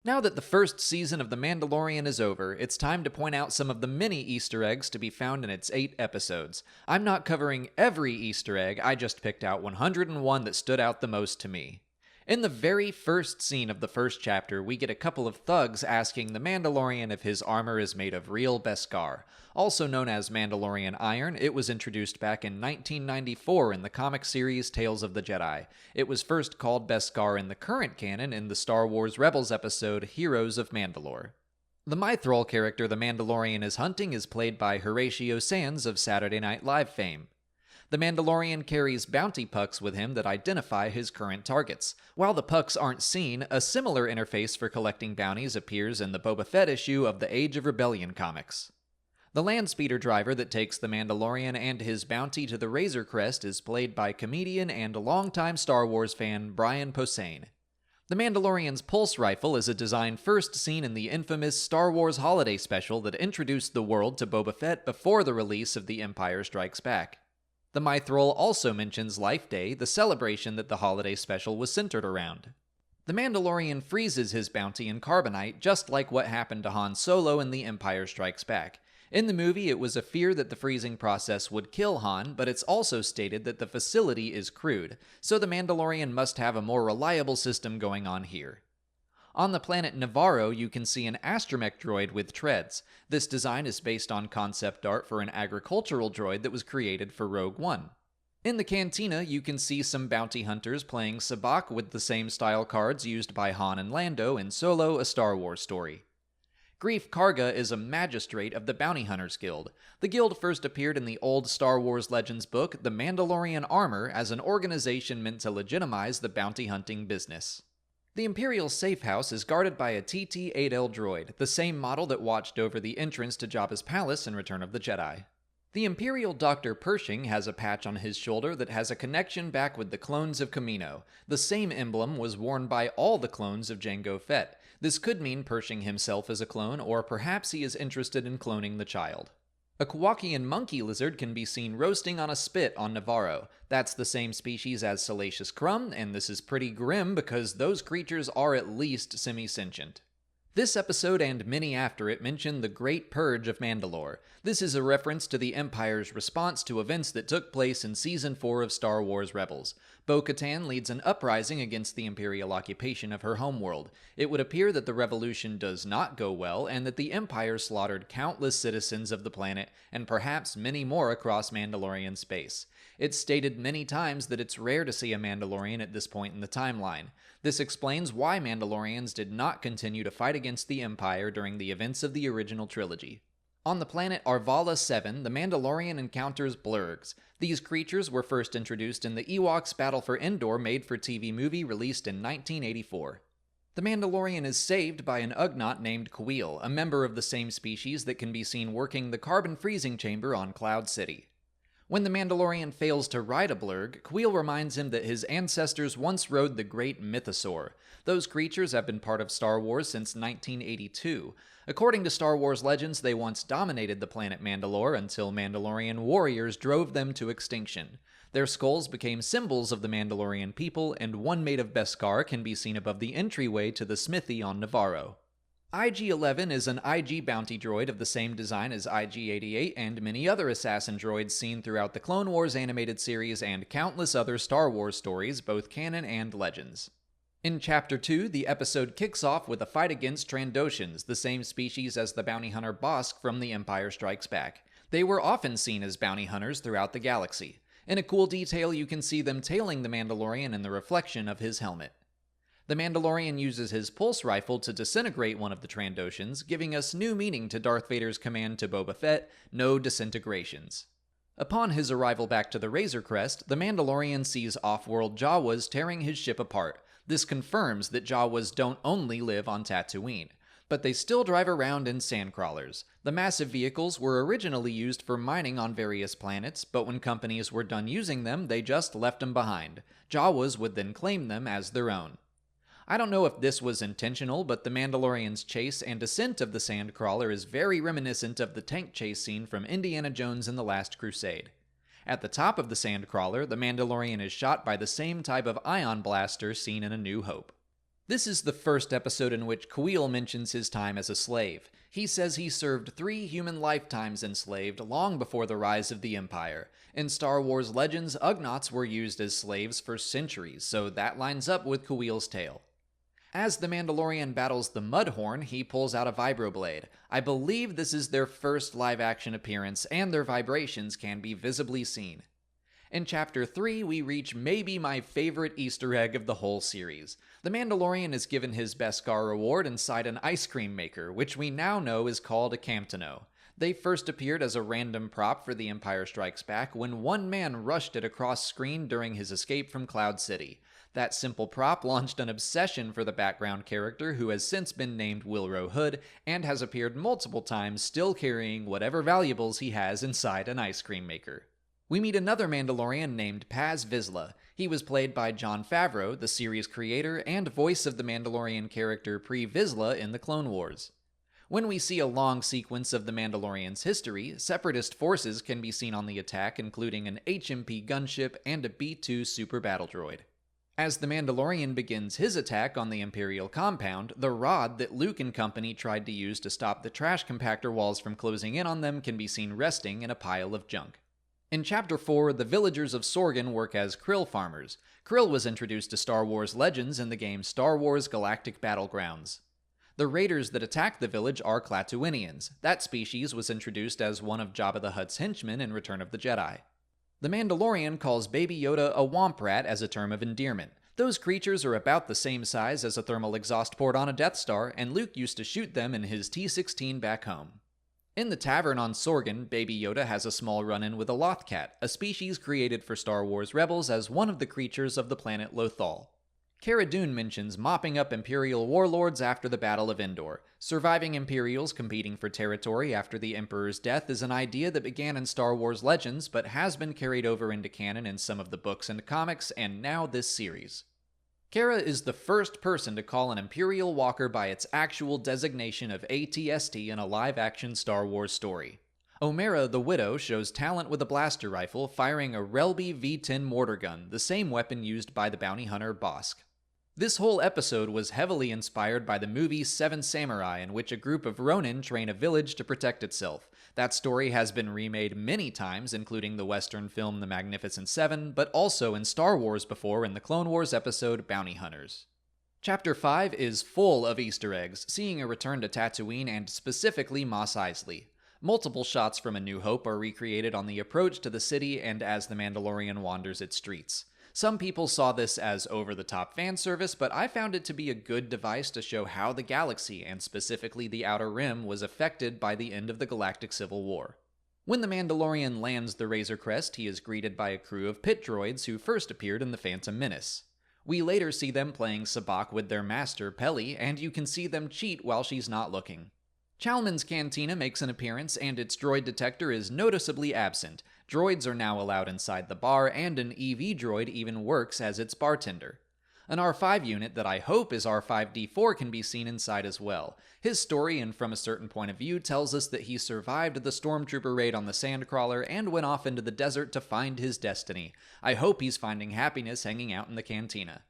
Now that the first season of The Mandalorian is over, it's time to point out some of the many Easter eggs to be found in its 8 episodes. I'm not covering every Easter egg, I just picked out 101 that stood out the most to me. In the very first scene of the first chapter, we get a couple of thugs asking the Mandalorian if his armor is made of real Beskar. Also known as Mandalorian iron, it was introduced back in 1994 in the comic series Tales of the Jedi. It was first called Beskar in the current canon in the Star Wars Rebels episode Heroes of Mandalore. The Mythrol character the Mandalorian is hunting is played by Horatio Sands of Saturday Night Live fame. The Mandalorian carries bounty pucks with him that identify his current targets. While the pucks aren't seen, a similar interface for collecting bounties appears in the Boba Fett issue of the Age of Rebellion comics. The landspeeder driver that takes the Mandalorian and his bounty to the Razor Crest is played by comedian and longtime Star Wars fan Brian Posehn. The Mandalorian's pulse rifle is a design first seen in the infamous Star Wars holiday special that introduced the world to Boba Fett before the release of The Empire Strikes Back. The Mythrol also mentions Life Day, the celebration that the holiday special was centered around. The Mandalorian freezes his bounty in carbonite, just like what happened to Han Solo in The Empire Strikes Back. In the movie, it was a fear that the freezing process would kill Han, but it's also stated that the facility is crude, so the Mandalorian must have a more reliable system going on here. On the planet Navarro, you can see an astromech droid with treads. This design is based on concept art for an agricultural droid that was created for Rogue One. In the cantina, you can see some bounty hunters playing sabacc with the same style cards used by Han and Lando in Solo: A Star Wars Story. Greef Karga is a magistrate of the Bounty Hunters Guild. The guild first appeared in the old Star Wars Legends book, The Mandalorian Armor, as an organization meant to legitimize the bounty hunting business. The Imperial safe house is guarded by a TT-8L droid, the same model that watched over the entrance to Jabba's palace in Return of the Jedi. The Imperial Dr. Pershing has a patch on his shoulder that has a connection back with the clones of Kamino. The same emblem was worn by all the clones of Jango Fett. This could mean Pershing himself is a clone, or perhaps he is interested in cloning the child. A Kowakian monkey lizard can be seen roasting on a spit on Navarro. That's the same species as Salacious Crumb, and this is pretty grim because those creatures are at least semi-sentient. This episode and many after it mention the Great Purge of Mandalore. This is a reference to the Empire's response to events that took place in Season 4 of Star Wars Rebels. Bo-Katan leads an uprising against the Imperial occupation of her homeworld. It would appear that the revolution does not go well, and that the Empire slaughtered countless citizens of the planet, and perhaps many more across Mandalorian space. It's stated many times that it's rare to see a Mandalorian at this point in the timeline. This explains why Mandalorians did not continue to fight against the Empire during the events of the original trilogy. On the planet Arvala 7, the Mandalorian encounters blurgs. These creatures were first introduced in the Ewoks Battle for Endor made-for-TV movie released in 1984. The Mandalorian is saved by an Ugnaught named Kuiil, a member of the same species that can be seen working the carbon freezing chamber on Cloud City. When the Mandalorian fails to ride a blurg, Kuiil reminds him that his ancestors once rode the great mythosaur. Those creatures have been part of Star Wars since 1982. According to Star Wars legends, they once dominated the planet Mandalore until Mandalorian warriors drove them to extinction. Their skulls became symbols of the Mandalorian people, and one made of Beskar can be seen above the entryway to the smithy on Navarro. IG-11 is an IG bounty droid of the same design as IG-88 and many other assassin droids seen throughout the Clone Wars animated series and countless other Star Wars stories, both canon and legends. In Chapter 2, the episode kicks off with a fight against Trandoshans, the same species as the bounty hunter Bossk from The Empire Strikes Back. They were often seen as bounty hunters throughout the galaxy. In a cool detail, you can see them tailing the Mandalorian in the reflection of his helmet. The Mandalorian uses his pulse rifle to disintegrate one of the Trandoshans, giving us new meaning to Darth Vader's command to Boba Fett, "No disintegrations." Upon his arrival back to the Razor Crest, the Mandalorian sees off-world Jawas tearing his ship apart. This confirms that Jawas don't only live on Tatooine, but they still drive around in sandcrawlers. The massive vehicles were originally used for mining on various planets, but when companies were done using them, they just left them behind. Jawas would then claim them as their own. I don't know if this was intentional, but the Mandalorian's chase and descent of the Sandcrawler is very reminiscent of the tank chase scene from Indiana Jones and the Last Crusade. At the top of the Sandcrawler, the Mandalorian is shot by the same type of ion blaster seen in A New Hope. This is the first episode in which Kuiil mentions his time as a slave. He says he served 3 human lifetimes enslaved long before the rise of the Empire. In Star Wars Legends, Ugnaughts were used as slaves for centuries, so that lines up with Kuiil's tale. As the Mandalorian battles the Mudhorn, he pulls out a vibroblade. I believe this is their first live-action appearance, and their vibrations can be visibly seen. In Chapter 3, we reach maybe my favorite Easter egg of the whole series. The Mandalorian is given his Beskar reward inside an ice cream maker, which we now know is called a Camptono. They first appeared as a random prop for The Empire Strikes Back when one man rushed it across screen during his escape from Cloud City. That simple prop launched an obsession for the background character, who has since been named Willrow Hood and has appeared multiple times, still carrying whatever valuables he has inside an ice cream maker. We meet another Mandalorian named Paz Vizsla. He was played by Jon Favreau, the series creator and voice of the Mandalorian character Pre-Vizsla in the Clone Wars. When we see a long sequence of the Mandalorian's history, Separatist forces can be seen on the attack, including an HMP gunship and a B-2 super battle droid. As the Mandalorian begins his attack on the Imperial compound, the rod that Luke and company tried to use to stop the trash compactor walls from closing in on them can be seen resting in a pile of junk. In Chapter 4, the villagers of Sorgan work as krill farmers. Krill was introduced to Star Wars Legends in the game Star Wars Galactic Battlegrounds. The raiders that attack the village are Klatooinians. That species was introduced as one of Jabba the Hutt's henchmen in Return of the Jedi. The Mandalorian calls Baby Yoda a womp rat as a term of endearment. Those creatures are about the same size as a thermal exhaust port on a Death Star, and Luke used to shoot them in his T-16 back home. In the tavern on Sorgan, Baby Yoda has a small run-in with a Lothcat, a species created for Star Wars Rebels as one of the creatures of the planet Lothal. Cara Dune mentions mopping up Imperial warlords after the Battle of Endor. Surviving Imperials competing for territory after the Emperor's death is an idea that began in Star Wars Legends, but has been carried over into canon in some of the books and comics, and now this series. Cara is the first person to call an Imperial Walker by its actual designation of ATST in a live-action Star Wars story. Omera the Widow shows talent with a blaster rifle, firing a Relby V-10 mortar gun, the same weapon used by the bounty hunter Bosk. This whole episode was heavily inspired by the movie Seven Samurai, in which a group of Ronin train a village to protect itself. That story has been remade many times, including the Western film The Magnificent Seven, but also in Star Wars before in the Clone Wars episode Bounty Hunters. Chapter 5 is full of Easter eggs, seeing a return to Tatooine and specifically Mos Eisley. Multiple shots from A New Hope are recreated on the approach to the city and as the Mandalorian wanders its streets. Some people saw this as over-the-top fan service, but I found it to be a good device to show how the galaxy, and specifically the Outer Rim, was affected by the end of the Galactic Civil War. When the Mandalorian lands the Razor Crest, he is greeted by a crew of pit droids who first appeared in The Phantom Menace. We later see them playing sabacc with their master, Peli, and you can see them cheat while she's not looking. Chalmun's Cantina makes an appearance, and its droid detector is noticeably absent. Droids are now allowed inside the bar, and an EV droid even works as its bartender. An R5 unit that I hope is R5-D4 can be seen inside as well. His story, and from a certain point of view, tells us that he survived the Stormtrooper raid on the Sandcrawler and went off into the desert to find his destiny. I hope he's finding happiness hanging out in the cantina.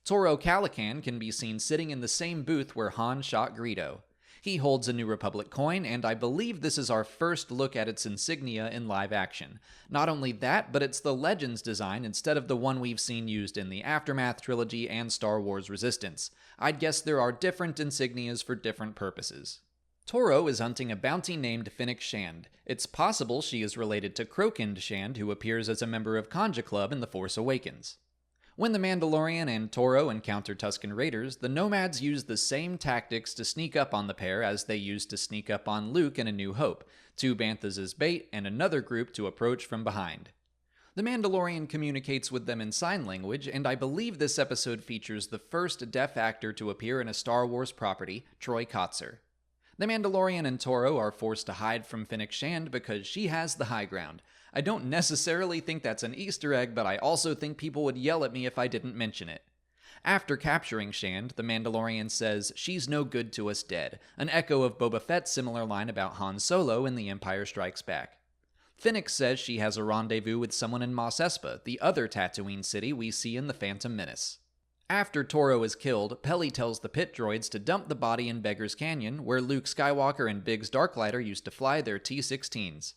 Toro Calican can be seen sitting in the same booth where Han shot Greedo. He holds a New Republic coin, and I believe this is our first look at its insignia in live action. Not only that, but it's the Legends design instead of the one we've seen used in the Aftermath trilogy and Star Wars Resistance. I'd guess there are different insignias for different purposes. Toro is hunting a bounty named Fennec Shand. It's possible she is related to Crokind Shand, who appears as a member of Kanja Club in The Force Awakens. When the Mandalorian and Toro encounter Tusken Raiders, the Nomads use the same tactics to sneak up on the pair as they used to sneak up on Luke in A New Hope, 2 banthas as bait and another group to approach from behind. The Mandalorian communicates with them in sign language, and I believe this episode features the first deaf actor to appear in a Star Wars property, Troy Kotsur. The Mandalorian and Toro are forced to hide from Fennec Shand because she has the high ground. I don't necessarily think that's an Easter egg, but I also think people would yell at me if I didn't mention it. After capturing Shand, the Mandalorian says, "She's no good to us dead," an echo of Boba Fett's similar line about Han Solo in The Empire Strikes Back. Fennec says she has a rendezvous with someone in Mos Espa, the other Tatooine city we see in The Phantom Menace. After Toro is killed, Peli tells the pit droids to dump the body in Beggar's Canyon, where Luke Skywalker and Biggs Darklighter used to fly their T-16s.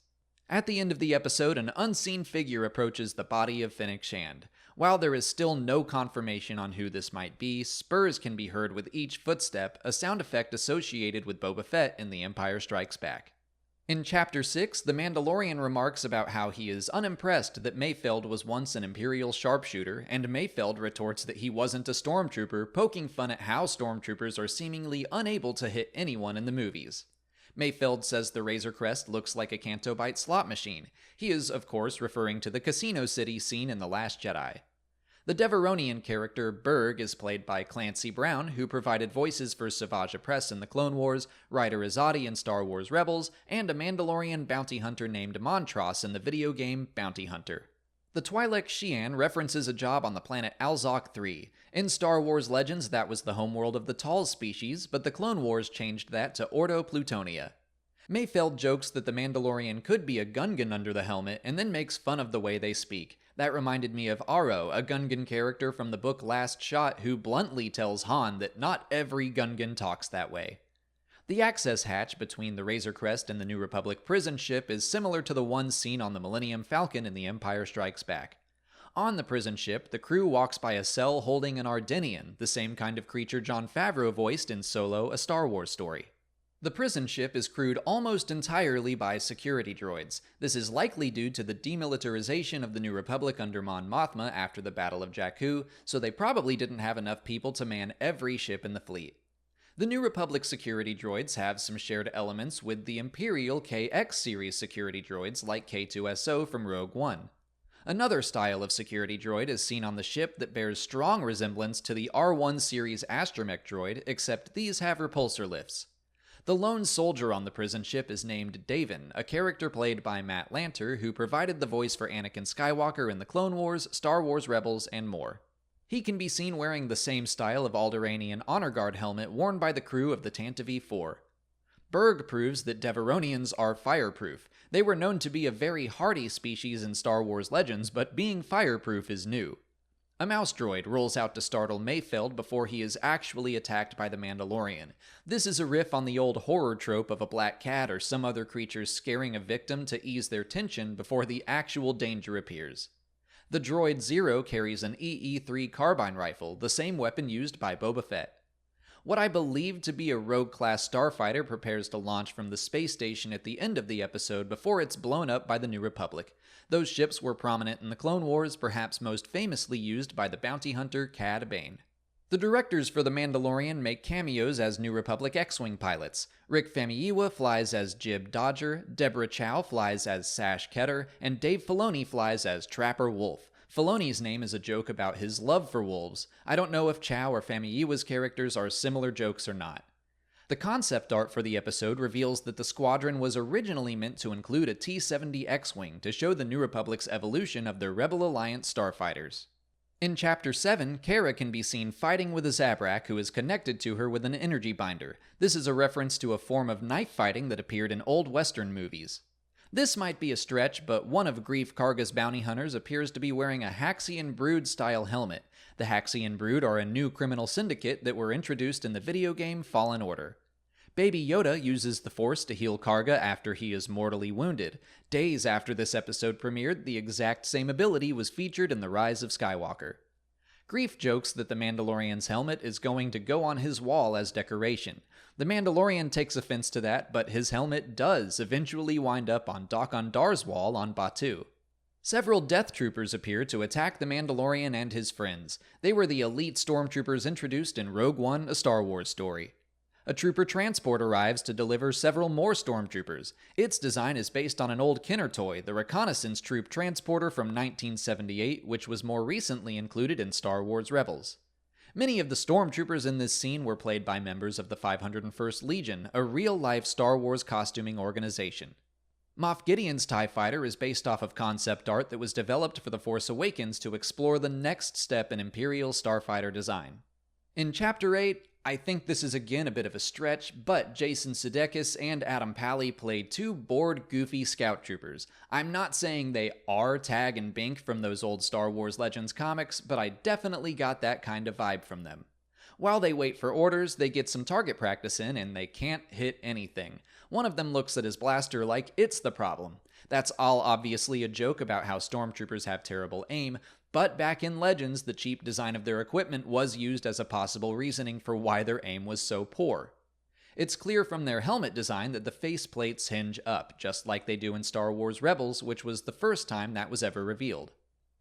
At the end of the episode, an unseen figure approaches the body of Fennec Shand. While there is still no confirmation on who this might be, spurs can be heard with each footstep, a sound effect associated with Boba Fett in The Empire Strikes Back. In Chapter 6, the Mandalorian remarks about how he is unimpressed that Mayfeld was once an Imperial sharpshooter, and Mayfeld retorts that he wasn't a stormtrooper, poking fun at how stormtroopers are seemingly unable to hit anyone in the movies. Mayfeld says the Razor Crest looks like a Canto Bight slot machine. He is, of course, referring to the Casino City scene in The Last Jedi. The Devaronian character, Burg, is played by Clancy Brown, who provided voices for Savage Opress in The Clone Wars, Ryder Azadi in Star Wars Rebels, and a Mandalorian bounty hunter named Montross in the video game Bounty Hunter. The Twi'lek Xi'an references a job on the planet Alzok 3. In Star Wars Legends, that was the homeworld of the Tall species, but the Clone Wars changed that to Ordo Plutonia. Mayfeld jokes that the Mandalorian could be a Gungan under the helmet, and then makes fun of the way they speak. That reminded me of Aro, a Gungan character from the book Last Shot, who bluntly tells Han that not every Gungan talks that way. The access hatch between the Razor Crest and the New Republic prison ship is similar to the one seen on the Millennium Falcon in The Empire Strikes Back. On the prison ship, the crew walks by a cell holding an Ardenian, the same kind of creature Jon Favreau voiced in Solo, a Star Wars story. The prison ship is crewed almost entirely by security droids. This is likely due to the demilitarization of the New Republic under Mon Mothma after the Battle of Jakku, so they probably didn't have enough people to man every ship in the fleet. The New Republic security droids have some shared elements with the Imperial KX series security droids like K2SO from Rogue One. Another style of security droid is seen on the ship that bears strong resemblance to the R1 series astromech droid, except these have repulsor lifts. The lone soldier on the prison ship is named Davin, a character played by Matt Lanter, who provided the voice for Anakin Skywalker in the Clone Wars, Star Wars Rebels, and more. He can be seen wearing the same style of Alderaanian Honor Guard helmet worn by the crew of the Tantive 4. Burg proves that Devaronians are fireproof. They were known to be a very hardy species in Star Wars Legends, but being fireproof is new. A mouse droid rolls out to startle Mayfeld before he is actually attacked by the Mandalorian. This is a riff on the old horror trope of a black cat or some other creature scaring a victim to ease their tension before the actual danger appears. The droid Zero carries an EE-3 carbine rifle, the same weapon used by Boba Fett. What I believe to be a Rogue-class starfighter prepares to launch from the space station at the end of the episode before it's blown up by the New Republic. Those ships were prominent in the Clone Wars, perhaps most famously used by the bounty hunter Cad Bane. The directors for The Mandalorian make cameos as New Republic X-Wing pilots. Rick Famuyiwa flies as Jib Dodger, Deborah Chow flies as Sash Ketter, and Dave Filoni flies as Trapper Wolf. Filoni's name is a joke about his love for wolves. I don't know if Chow or Famuyiwa's characters are similar jokes or not. The concept art for the episode reveals that the squadron was originally meant to include a T-70 X-Wing to show the New Republic's evolution of their Rebel Alliance starfighters. In Chapter 7, Cara can be seen fighting with a Zabrak who is connected to her with an energy binder. This is a reference to a form of knife fighting that appeared in old Western movies. This might be a stretch, but one of Greef Karga's bounty hunters appears to be wearing a Haxian Brood-style helmet. The Haxian Brood are a new criminal syndicate that were introduced in the video game Fallen Order. Baby Yoda uses the Force to heal Karga after he is mortally wounded. Days after this episode premiered, the exact same ability was featured in The Rise of Skywalker. Greef jokes that the Mandalorian's helmet is going to go on his wall as decoration. The Mandalorian takes offense to that, but his helmet does eventually wind up on Dok-Ondar's wall on Batuu. Several Death Troopers appear to attack the Mandalorian and his friends. They were the elite stormtroopers introduced in Rogue One, a Star Wars story. A trooper transport arrives to deliver several more stormtroopers. Its design is based on an old Kenner toy, the Reconnaissance Troop Transporter from 1978, which was more recently included in Star Wars Rebels. Many of the stormtroopers in this scene were played by members of the 501st Legion, a real-life Star Wars costuming organization. Moff Gideon's TIE Fighter is based off of concept art that was developed for The Force Awakens to explore the next step in Imperial starfighter design. In Chapter 8, I think this is again a bit of a stretch, but Jason Sudeikis and Adam Pally played two bored, goofy scout troopers. I'm not saying they are Tag and Bink from those old Star Wars Legends comics, but I definitely got that kind of vibe from them. While they wait for orders, they get some target practice in, and they can't hit anything. One of them looks at his blaster like it's the problem. That's all obviously a joke about how stormtroopers have terrible aim, but back in Legends, the cheap design of their equipment was used as a possible reasoning for why their aim was so poor. It's clear from their helmet design that the faceplates hinge up, just like they do in Star Wars Rebels, which was the first time that was ever revealed.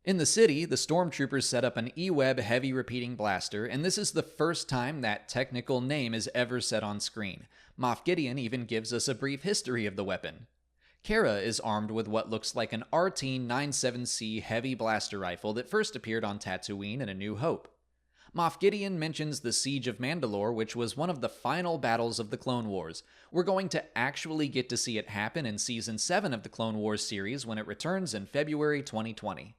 In the city, the stormtroopers set up an E-Web heavy repeating blaster, and this is the first time that technical name is ever said on screen. Moff Gideon even gives us a brief history of the weapon. Cara is armed with what looks like an RT-97C heavy blaster rifle that first appeared on Tatooine in A New Hope. Moff Gideon mentions the Siege of Mandalore, which was one of the final battles of the Clone Wars. We're going to actually get to see it happen in Season 7 of the Clone Wars series when it returns in February 2020.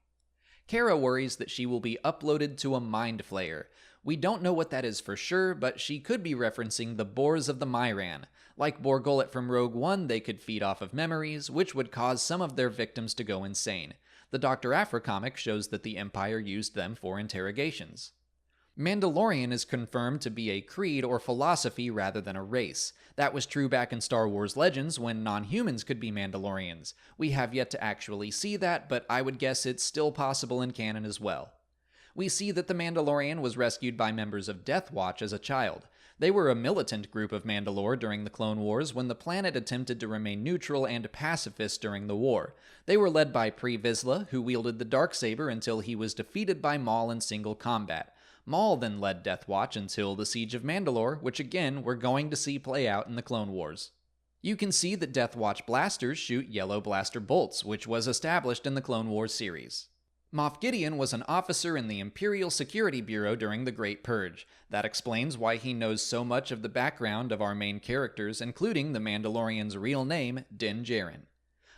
Cara worries that she will be uploaded to a Mind Flayer. We don't know what that is for sure, but she could be referencing the Boars of the Myran. Like Bor Gullet from Rogue One, they could feed off of memories, which would cause some of their victims to go insane. The Dr. Aphra comic shows that the Empire used them for interrogations. Mandalorian is confirmed to be a creed or philosophy rather than a race. That was true back in Star Wars Legends when non-humans could be Mandalorians. We have yet to actually see that, but I would guess it's still possible in canon as well. We see that the Mandalorian was rescued by members of Death Watch as a child. They were a militant group of Mandalore during the Clone Wars when the planet attempted to remain neutral and pacifist during the war. They were led by Pre Vizsla, who wielded the Darksaber until he was defeated by Maul in single combat. Maul then led Death Watch until the Siege of Mandalore, which again we're going to see play out in the Clone Wars. You can see that Death Watch blasters shoot yellow blaster bolts, which was established in the Clone Wars series. Moff Gideon was an officer in the Imperial Security Bureau during the Great Purge. That explains why he knows so much of the background of our main characters, including the Mandalorian's real name, Din Djarin.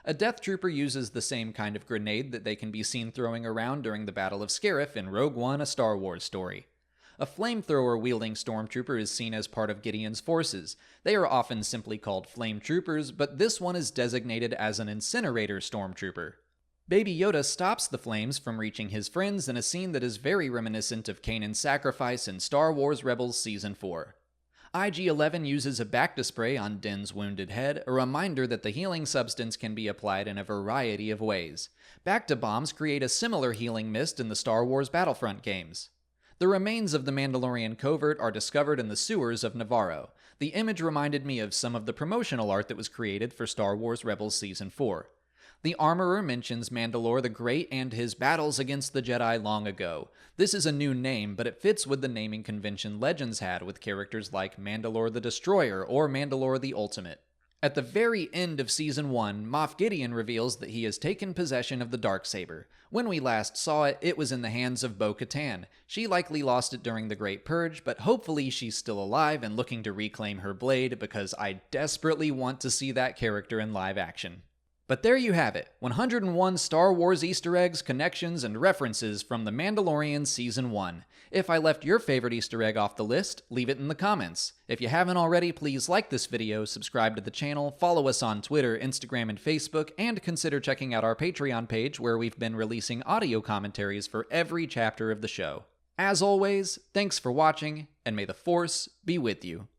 A Death Trooper uses the same kind of grenade that they can be seen throwing around during the Battle of Scarif in Rogue One, A Star Wars Story. A flamethrower-wielding stormtrooper is seen as part of Gideon's forces. They are often simply called flame troopers, but this one is designated as an incinerator stormtrooper. Baby Yoda stops the flames from reaching his friends in a scene that is very reminiscent of Kanan's sacrifice in Star Wars Rebels Season 4. IG-11 uses a Bacta spray on Din's wounded head, a reminder that the healing substance can be applied in a variety of ways. Bacta bombs create a similar healing mist in the Star Wars Battlefront games. The remains of the Mandalorian covert are discovered in the sewers of Navarro. The image reminded me of some of the promotional art that was created for Star Wars Rebels Season 4. The Armorer mentions Mandalore the Great and his battles against the Jedi long ago. This is a new name, but it fits with the naming convention Legends had with characters like Mandalore the Destroyer or Mandalore the Ultimate. At the very end of Season 1, Moff Gideon reveals that he has taken possession of the Darksaber. When we last saw it, it was in the hands of Bo-Katan. She likely lost it during the Great Purge, but hopefully she's still alive and looking to reclaim her blade because I desperately want to see that character in live action. But there you have it, 101 Star Wars Easter eggs, connections, and references from The Mandalorian Season 1. If I left your favorite Easter egg off the list, leave it in the comments. If you haven't already, please like this video, subscribe to the channel, follow us on Twitter, Instagram, and Facebook, and consider checking out our Patreon page where we've been releasing audio commentaries for every chapter of the show. As always, thanks for watching, and may the Force be with you.